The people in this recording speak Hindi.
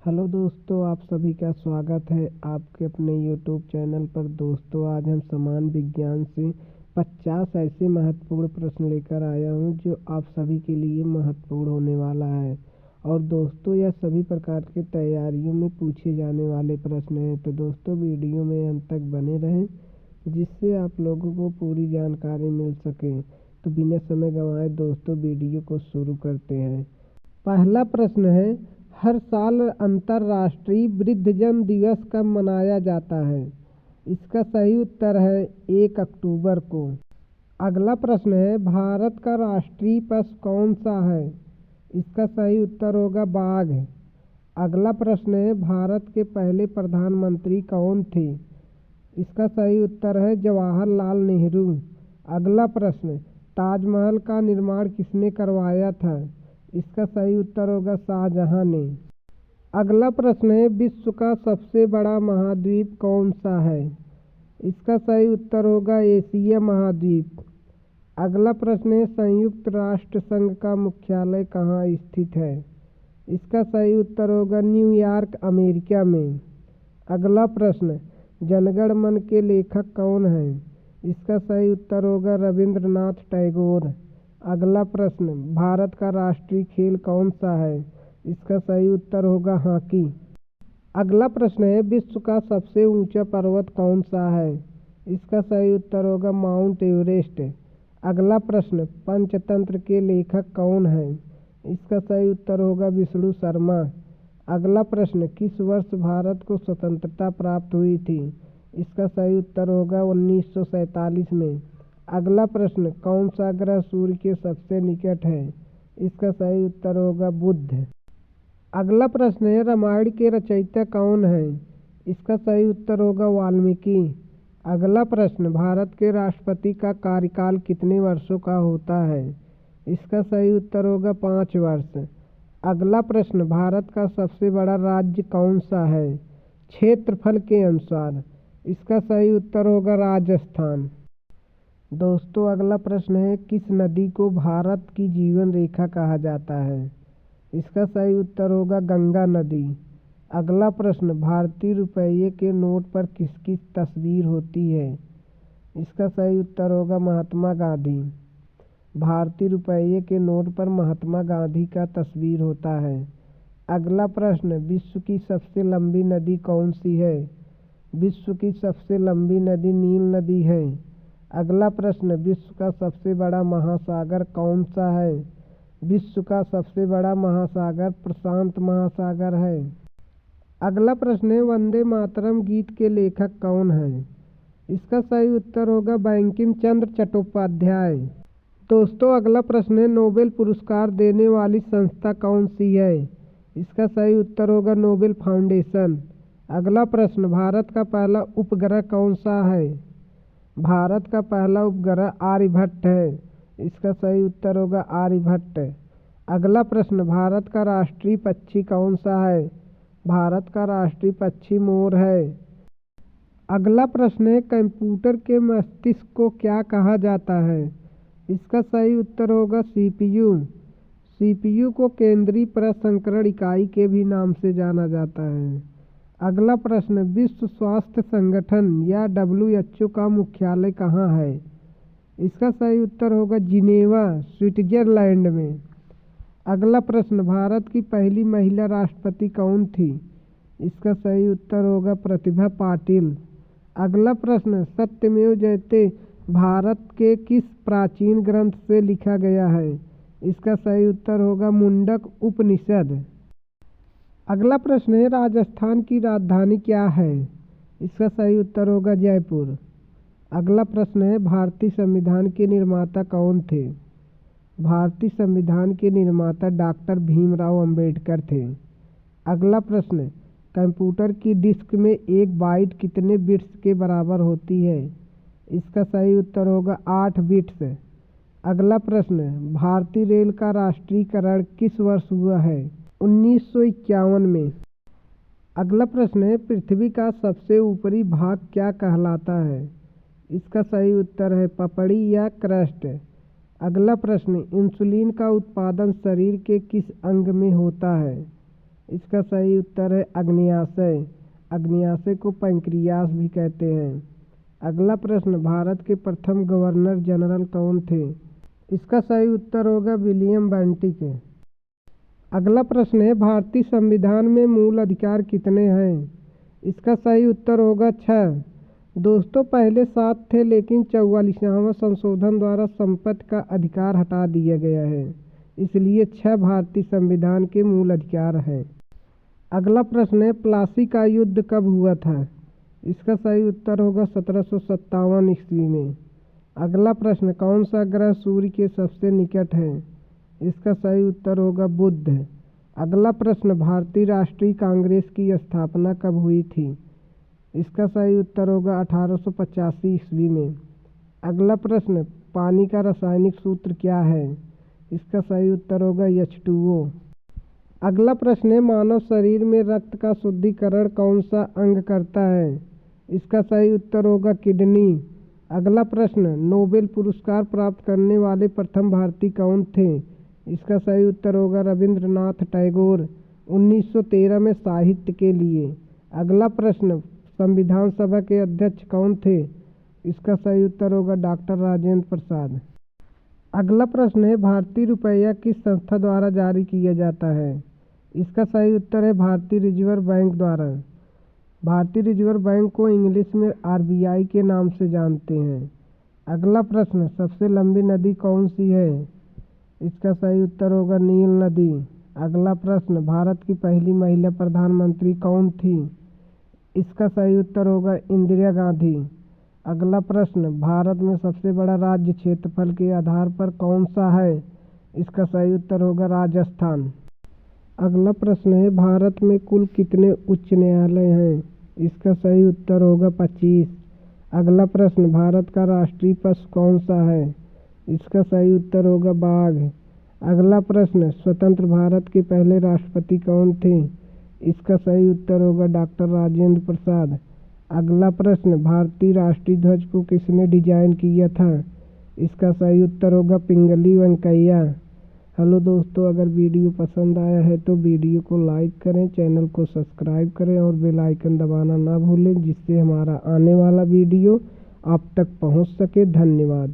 हेलो दोस्तों, आप सभी का स्वागत है आपके अपने यूट्यूब चैनल पर। दोस्तों, आज हम समान विज्ञान से 50 ऐसे महत्वपूर्ण प्रश्न लेकर आया हूं जो आप सभी के लिए महत्वपूर्ण होने वाला है। और दोस्तों, यह सभी प्रकार के तैयारियों में पूछे जाने वाले प्रश्न हैं। तो दोस्तों, वीडियो में अंत तक बने रहें जिससे आप लोगों को पूरी जानकारी मिल सके। तो बिना समय गंवाए दोस्तों, वीडियो को शुरू करते हैं। पहला प्रश्न है, हर साल अंतर्राष्ट्रीय वृद्धजन दिवस कब मनाया जाता है? इसका सही उत्तर है 1 अक्टूबर को। अगला प्रश्न है, भारत का राष्ट्रीय पशु कौन सा है? इसका सही उत्तर होगा बाघ। अगला प्रश्न है, भारत के पहले प्रधानमंत्री कौन थे? इसका सही उत्तर है जवाहरलाल नेहरू। अगला प्रश्न, ताजमहल का निर्माण किसने करवाया था? इसका सही उत्तर होगा शाहजहां ने। अगला प्रश्न है, विश्व का सबसे बड़ा महाद्वीप कौन सा है? इसका सही उत्तर होगा एशिया महाद्वीप। अगला प्रश्न है, संयुक्त राष्ट्र संघ का मुख्यालय कहाँ स्थित है? इसका सही उत्तर होगा न्यूयॉर्क, अमेरिका में। अगला प्रश्न, जनगण मन के लेखक कौन हैं? इसका सही उत्तर होगा रविंद्रनाथ टैगोर। अगला प्रश्न, भारत का राष्ट्रीय खेल कौन सा है? इसका सही उत्तर होगा हॉकी। अगला प्रश्न है, विश्व का सबसे ऊंचा पर्वत कौन सा है? इसका सही उत्तर होगा माउंट एवरेस्ट। अगला प्रश्न, पंचतंत्र के लेखक कौन हैं? इसका सही उत्तर होगा विष्णु शर्मा। अगला प्रश्न, किस वर्ष भारत को स्वतंत्रता प्राप्त हुई थी? इसका सही उत्तर होगा 1947 में। अगला प्रश्न, कौन सा ग्रह सूर्य के सबसे निकट है? इसका सही उत्तर होगा बुध। अगला प्रश्न है, रामायण के रचयिता कौन है? इसका सही उत्तर होगा वाल्मीकि। अगला प्रश्न, भारत के राष्ट्रपति का कार्यकाल कितने वर्षों का होता है? इसका सही उत्तर होगा 5 वर्ष। अगला प्रश्न, भारत का सबसे बड़ा राज्य कौन सा है क्षेत्रफल के अनुसार? इसका सही उत्तर होगा राजस्थान। दोस्तों, अगला प्रश्न है, किस नदी को भारत की जीवन रेखा कहा जाता है? इसका सही उत्तर होगा गंगा नदी। अगला प्रश्न, भारतीय रुपये के नोट पर किसकी तस्वीर होती है? इसका सही उत्तर होगा महात्मा गांधी। भारतीय रुपये के नोट पर महात्मा गांधी का तस्वीर होता है। अगला प्रश्न, विश्व की सबसे लंबी नदी कौन सी है? विश्व की सबसे लंबी नदी नील नदी है। अगला प्रश्न, विश्व का सबसे बड़ा महासागर कौन सा है? विश्व का सबसे बड़ा महासागर प्रशांत महासागर है। अगला प्रश्न है, वंदे मातरम गीत के लेखक कौन है? इसका सही उत्तर होगा बंकिम चंद्र चट्टोपाध्याय। दोस्तों, अगला प्रश्न है, नोबेल पुरस्कार देने वाली संस्था कौन सी है? इसका सही उत्तर होगा नोबेल फाउंडेशन। अगला प्रश्न, भारत का पहला उपग्रह कौन सा है? भारत का पहला उपग्रह आर्यभट्ट है। इसका सही उत्तर होगा आर्यभट्ट। अगला प्रश्न, भारत का राष्ट्रीय पक्षी कौन सा है? भारत का राष्ट्रीय पक्षी मोर है। अगला प्रश्न है, कंप्यूटर के मस्तिष्क को क्या कहा जाता है? इसका सही उत्तर होगा सीपीयू। सीपीयू को केंद्रीय प्रसंस्करण इकाई के भी नाम से जाना जाता है। अगला प्रश्न, विश्व स्वास्थ्य संगठन या WHO का मुख्यालय कहाँ है? इसका सही उत्तर होगा जिनेवा, स्विट्जरलैंड में। अगला प्रश्न, भारत की पहली महिला राष्ट्रपति कौन थी? इसका सही उत्तर होगा प्रतिभा पाटिल। अगला प्रश्न, सत्यमेव जयते भारत के किस प्राचीन ग्रंथ से लिखा गया है? इसका सही उत्तर होगा मुंडक उपनिषद। अगला प्रश्न है, राजस्थान की राजधानी क्या है? इसका सही उत्तर होगा जयपुर। अगला प्रश्न है, भारतीय संविधान के निर्माता कौन थे? भारतीय संविधान के निर्माता डॉक्टर भीमराव अंबेडकर थे। अगला प्रश्न, कंप्यूटर की डिस्क में 1 बाइट कितने बिट्स के बराबर होती है? इसका सही उत्तर होगा 8 बिट्स। अगला प्रश्न, भारतीय रेल का राष्ट्रीयकरण किस वर्ष हुआ है? 1951 में। अगला प्रश्न है, पृथ्वी का सबसे ऊपरी भाग क्या कहलाता है? इसका सही उत्तर है पपड़ी या क्रस्ट। अगला प्रश्न, इंसुलिन का उत्पादन शरीर के किस अंग में होता है? इसका सही उत्तर है अग्न्याशय। अग्न्याशय को पैंक्रियास भी कहते हैं। अगला प्रश्न, भारत के प्रथम गवर्नर जनरल कौन थे? इसका सही उत्तर होगा विलियम बेंटिक। अगला प्रश्न है, भारतीय संविधान में मूल अधिकार कितने हैं? इसका सही उत्तर होगा 6। दोस्तों, पहले 7 थे लेकिन 44वां संशोधन द्वारा संपत्ति का अधिकार हटा दिया गया है, इसलिए 6 भारतीय संविधान के मूल अधिकार हैं। अगला प्रश्न है, प्लासी का युद्ध कब हुआ था? इसका सही उत्तर होगा 1757 ईस्वी में। अगला प्रश्न, कौन सा ग्रह सूर्य के सबसे निकट है? इसका सही उत्तर होगा बुध। अगला प्रश्न, भारतीय राष्ट्रीय कांग्रेस की स्थापना कब हुई थी? इसका सही उत्तर होगा 1885 ईस्वी में। अगला प्रश्न, पानी का रासायनिक सूत्र क्या है? इसका सही उत्तर होगा H2O। अगला प्रश्न है, मानव शरीर में रक्त का शुद्धिकरण कौन सा अंग करता है? इसका सही उत्तर होगा किडनी। अगला प्रश्न, नोबेल पुरस्कार प्राप्त करने वाले प्रथम भारतीय कौन थे? इसका सही उत्तर होगा रविंद्रनाथ टैगोर, 1913 में साहित्य के लिए। अगला प्रश्न, संविधान सभा के अध्यक्ष कौन थे? इसका सही उत्तर होगा डॉक्टर राजेंद्र प्रसाद। अगला प्रश्न है, भारतीय रुपया किस संस्था द्वारा जारी किया जाता है? इसका सही उत्तर है भारतीय रिजर्व बैंक द्वारा। भारतीय रिजर्व बैंक को इंग्लिश में RBI के नाम से जानते हैं। अगला प्रश्न, सबसे लंबी नदी कौन सी है? इसका सही उत्तर होगा नील नदी। अगला प्रश्न, भारत की पहली महिला प्रधानमंत्री कौन थी? इसका सही उत्तर होगा इंदिरा गांधी। अगला प्रश्न, भारत में सबसे बड़ा राज्य क्षेत्रफल के आधार पर कौन सा है? इसका सही उत्तर होगा राजस्थान। अगला प्रश्न है, भारत में कुल कितने उच्च न्यायालय हैं? इसका सही उत्तर होगा 25। अगला प्रश्न, भारत का राष्ट्रीय पशु कौन सा है? इसका सही उत्तर होगा बाघ। अगला प्रश्न, स्वतंत्र भारत के पहले राष्ट्रपति कौन थे? इसका सही उत्तर होगा डॉक्टर राजेंद्र प्रसाद। अगला प्रश्न, भारतीय राष्ट्रीय ध्वज को किसने डिजाइन किया था? इसका सही उत्तर होगा पिंगली वेंकैया। हेलो दोस्तों, अगर वीडियो पसंद आया है तो वीडियो को लाइक करें, चैनल को सब्सक्राइब करें और बेल आइकन दबाना ना भूलें, जिससे हमारा आने वाला वीडियो आप तक पहुंच सके। धन्यवाद।